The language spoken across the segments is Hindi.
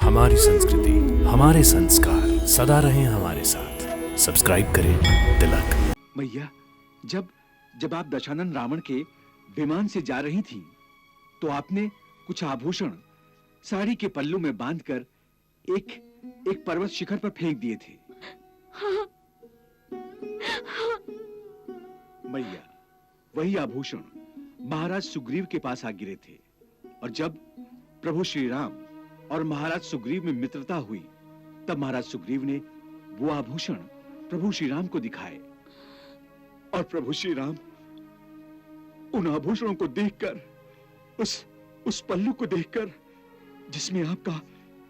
हमारी संस्कृति, हमारे संस्कार सदा रहें हमारे साथ। सब्सक्राइब करें तिलक। मैया, जब जब आप दशानन रावण के विमान से जा रही थी तो आपने कुछ आभूषण साड़ी के पल्लू में बांधकर एक पर्वत शिखर पर फेंक दिए थे। हाँ, हाँ। मैया, वही आभूषण महाराज सुग्रीव के पास आ गिरे थे और जब प्रभु श्री राम और महाराज सुग्रीव में मित्रता हुई तब महाराज सुग्रीव ने वो आभूषण प्रभु श्री राम को दिखाए और प्रभु श्री राम उन आभूषणों को देखकर, उस पल्लू को देखकर जिसमें आपका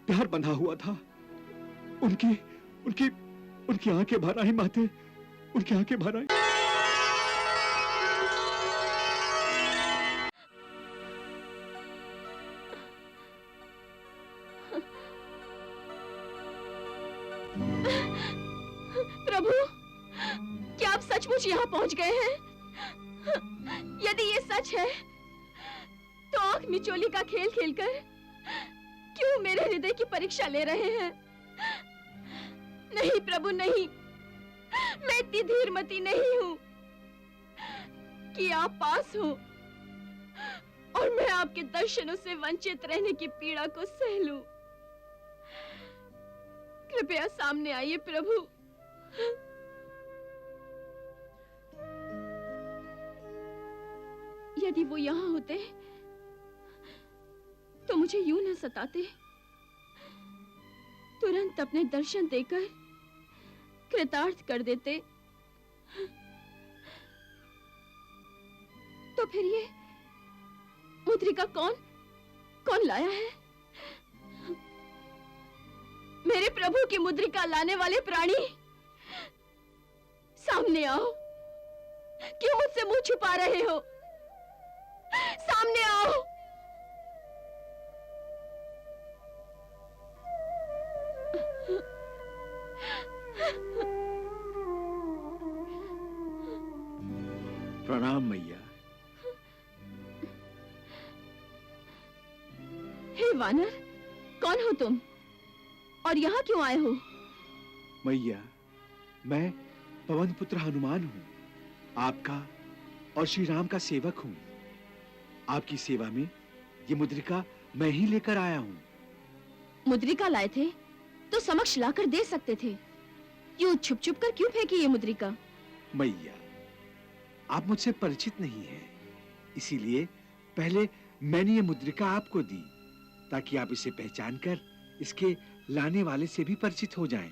प्यार बंधा हुआ था, उनकी उनकी उनकी आंखें भर आई माते, उनकी आंखें भर आई। प्रभु, क्या आप सचमुच यहाँ पहुँच गए हैं? यदि ये सच है, तो आंख मिचोली का खेल खेलकर क्यों मेरे हृदय की परीक्षा ले रहे हैं? नहीं प्रभु, नहीं, मैं इतनी धीरमती नहीं हूँ कि आप पास हो और मैं आपके दर्शनों से वंचित रहने की पीड़ा को सह लूं। कृपया सामने आइए प्रभु। यदि वो यहाँ होते तो मुझे यूं न सताते, तुरंत अपने दर्शन देकर कृतार्थ कर देते। तो फिर ये मुद्रिका कौन लाया है? मेरे प्रभु की मुद्रिका लाने वाले प्राणी, सामने आओ। क्यों मुझसे मुंह छुपा रहे हो? सामने आओ। प्रणाम मैया। हे वानर, कौन हो तुम और यहाँ क्यों आए हो? मैया, मैं पवन पुत्र हनुमान हूँ, आपका और श्री राम का सेवक हूँ। आपकी सेवा में ये मुद्रिका मैं ही लेकर आया हूँ। मुद्रिका लाए थे तो समक्ष लाकर दे सकते थे। यूं छुप छुप कर क्यों फेंकी ये मुद्रिका? मैया, आप मुझसे परिचित नहीं हैं, इसीलिए पहले मैंने ये मुद्रिका आपको दी ताकि आप इसे पहचान कर इसके लाने वाले से भी परिचित हो जाएं।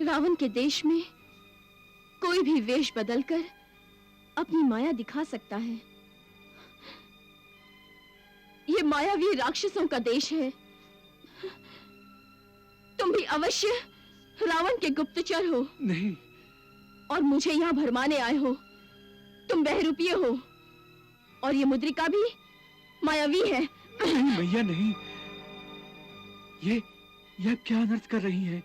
रावण के देश में कोई भी वेश बदलकर अपनी माया दिखा सकता है। ये मायावी राक्षसों का देश है। तुम भी अवश्य रावण के गुप्तचर हो। नहीं। और मुझे यहाँ भरमाने आए हो। तुम बहरूपिये हो और ये मुद्रिका भी मायावी है। नहीं मैया, नहीं। ये क्या अनर्थ कर रही हैं?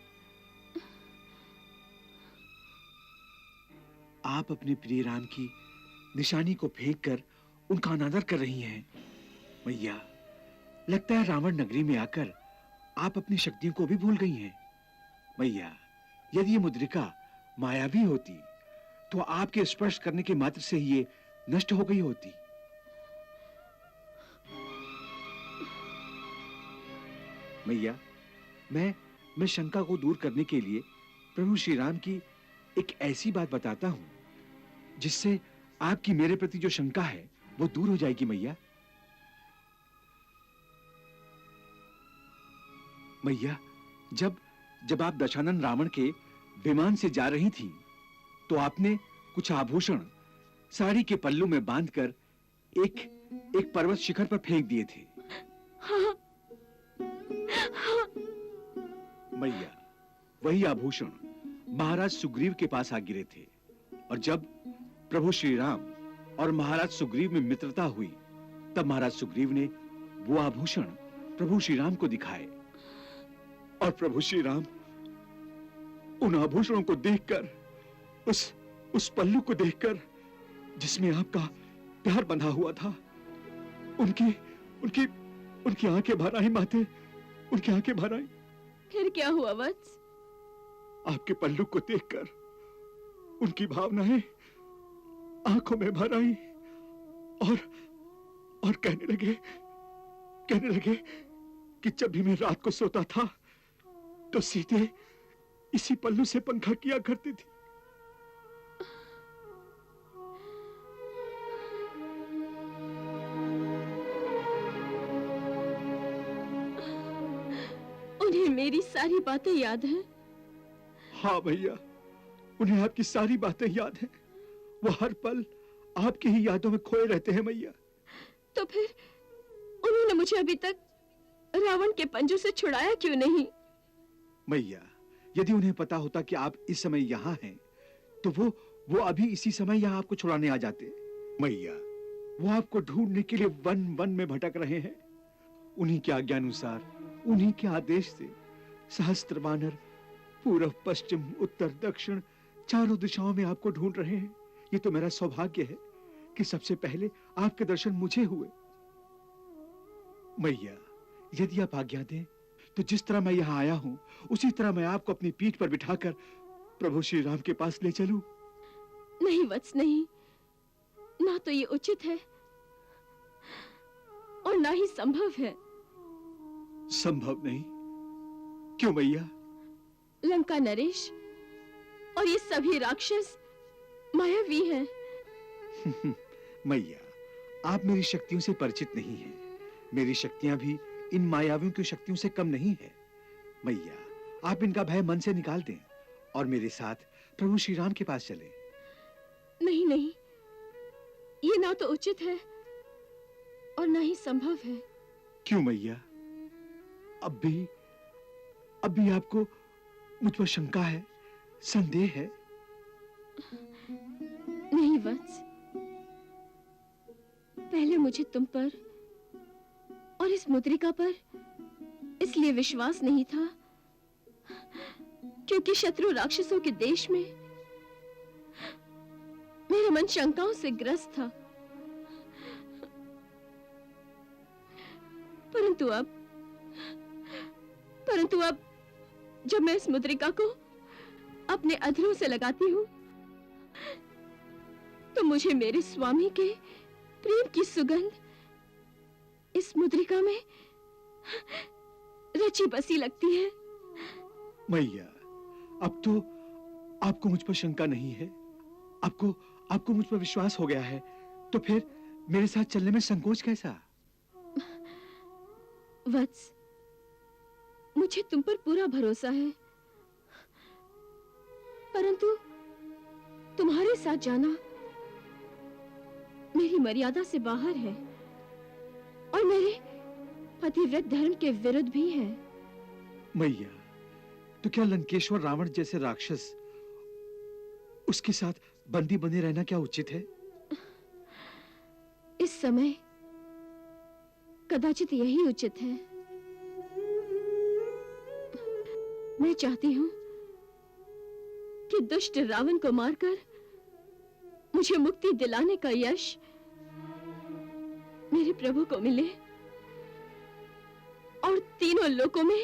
आप अपने प्रिय राम की निशानी को फेंककर उनका अनादर कर रही हैं। मैया, लगता है रावण नगरी में आकर आप अपनी शक्तियों को भी भूल गई हैं। मैया, यदि ये मुद्रिका मायावी होती तो आपके स्पर्श करने के मात्र से ही ये नष्ट हो गई होती। मैया, मैं शंका को दूर करने के लिए प्रभु श्री राम की एक ऐसी बात बताता हूं जिससे आपकी मेरे प्रति जो शंका है वो दूर हो जाएगी। मैया, मैया, जब आप दशानन रावण के विमान से जा रही थी तो आपने कुछ आभूषण साड़ी के पल्लू में बांधकर एक पर्वत शिखर पर फेंक दिए थे। हाँ, हाँ। मैया, वही आभूषण महाराज सुग्रीव के पास आ गिरे थे और जब प्रभु श्री राम और महाराज सुग्रीव में मित्रता हुई तब महाराज सुग्रीव ने वो आभूषण प्रभु श्री राम को दिखाए और प्रभु श्री राम उन आभूषणों को देखकर, उस पल्लू को देखकर जिसमें आपका प्यार बंधा हुआ था, उनकी उनकी उनकी आंखें भर आई माते, उनकी आंखें भर आई। फिर क्या हुआ वत्स? आपके पल्लू को देखकर उनकी भावनाएं आंखों में भर आई और कहने लगे कि जब भी मैं रात को सोता था तो सीधे इसी पल्लू से पंखा किया करती थी। उन्हें मेरी सारी बातें याद हैं? हाँ भैया, उन्हें आपकी सारी बातें याद हैं। वो हर पल आपकी ही यादों में खोए रहते हैं मैया। तो फिर उन्होंने मुझे अभी तक रावण के पंजों से छुड़ाया क्यों नहीं? मैया, यदि उन्हें पता होता कि आप इस समय यहाँ हैं, तो वो अभी इसी समय यहाँ आपको छुड़ाने आ जाते। मैया, वो आपको ढूंढने के लिए वन वन में भटक रहे हैं। उन्हीं के आज्ञानुसार, उन्हीं के आदेश से सहस्त्र वानर पूर्व पश्चिम उत्तर दक्षिण चारों दिशाओं में आपको ढूंढ रहे हैं। ये तो मेरा सौभाग्य है कि सबसे पहले आपके दर्शन मुझे हुए। मैया, यदि आप आज्ञा दें तो जिस तरह मैं यहाँ आया हूँ उसी तरह मैं आपको अपनी पीठ पर बिठाकर प्रभु श्री राम के पास ले चलूं। नहीं वत्स, नहीं, ना तो ये उचित है और ना ही संभव है। संभव नहीं? क्यों मैया? लंका नरेश और ये सभी राक्षस मायावी हैं। मैया, आप मेरी शक्तियों से परिचित नहीं हैं। मेरी शक्तियां भी इन मायावियों की शक्तियों से कम नहीं है। मैया, आप इनका भय मन से निकाल दें और मेरे साथ प्रभु श्री राम के पास चलें। नहीं नहीं, ये ना तो उचित है और ना ही संभव है। क्यों मैया? अब भी आपको मुझ पर शंका है, संदेह है? नहीं वत्स, पहले मुझे तुम पर और इस मुद्रिका पर इसलिए विश्वास नहीं था क्योंकि शत्रु राक्षसों के देश में मेरा मन शंकाओं से ग्रस्त था। परंतु अब जब मैं इस मुद्रिका को अपने अधरों से लगाती हूँ तो मुझे मेरे स्वामी के प्रेम की सुगंध इस मुद्रिका में रची बसी लगती है। मैया, अब तो आपको मुझ पर शंका नहीं है, आपको मुझ पर विश्वास हो गया है, तो फिर मेरे साथ चलने में संकोच कैसा? वत्स, मुझे तुम पर पूरा भरोसा है, परंतु तुम्हारे साथ जाना मेरी मर्यादा से बाहर है और मेरे पतिव्रत धर्म के विरुद्ध भी है। मैया, तो क्या लंकेश्वर रावण जैसे राक्षस, उसके साथ बंदी बने रहना क्या उचित है? इस समय कदाचित यही उचित है। मैं चाहती हूं कि दुष्ट रावण को मारकर मुझे मुक्ति दिलाने का यश मेरे प्रभु को मिले और तीनों लोकों में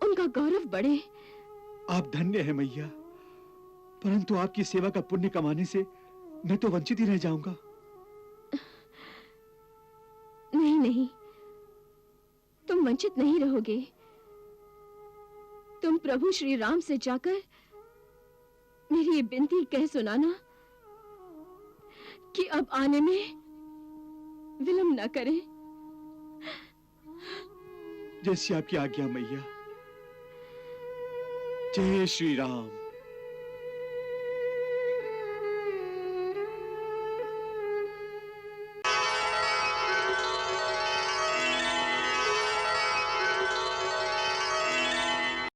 उनका गौरव बढ़े। आप धन्य हैं मैया, परंतु आपकी सेवा का पुण्य कमाने से मैं तो वंचित ही रह जाऊंगा। नहीं, तुम वंचित नहीं रहोगे। तुम प्रभु श्री राम से जाकर मेरी ये विनती कह सुनाना कि अब आने में विलंब न करें। जैसी आपकी आज्ञा मैया। जय श्री राम।